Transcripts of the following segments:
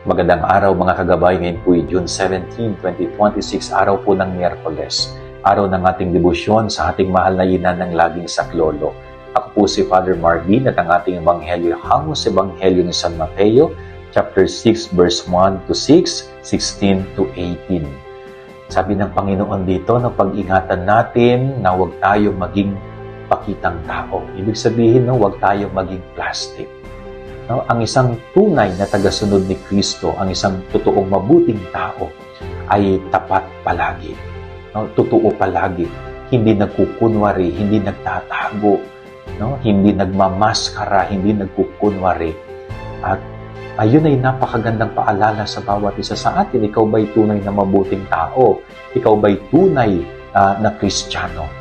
Magandang araw mga kagabay, ngayon po ay June 17, 2026, araw po ng Miyerkules, araw ng ating debosyon sa ating mahal na ina ng laging saklolo. Ako po si Father Marvin at ang ating ebanghelyo hango sa ebanghelyo ni San Mateo, chapter 6, verse 1 to 6, 16 to 18. Sabi ng Panginoon dito na pag-ingatan natin na huwag tayong maging pakitang tao. Ibig sabihin, huwag tayong maging plastic. No, ang isang tunay na tagasunod ni Kristo, ang isang totoong mabuting tao ay tapat palagi. No, totoo palagi. Hindi nagkukunwari, hindi nagtatago, no, hindi nagmamaskara, hindi nagkukunwari. At ayun ay napakagandang paalala sa bawat isa sa atin. Ikaw ba'y tunay na mabuting tao? Ikaw ba'y tunay na Kristiyano?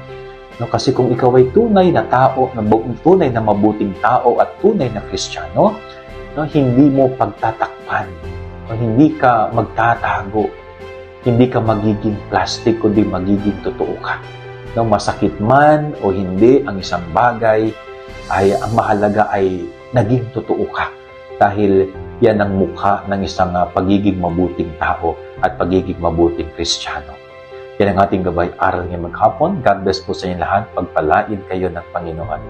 No, kasi kung ikaw ay tunay na tao, tunay na mabuting tao at tunay na Kristiyano, no, hindi mo pagtatakpan, no, hindi ka magtatago, hindi ka magiging plastic, kundi magiging totoo ka. No, masakit man o hindi, ang isang bagay ay ang mahalaga ay naging totoo ka. Dahil yan ang mukha ng isang pagiging mabuting tao at pagiging mabuting Kristiyano. Yan ang ating gabay aral ngayong maghapon. God bless po sa inyo lahat. Pagpalain kayo ng Panginoon.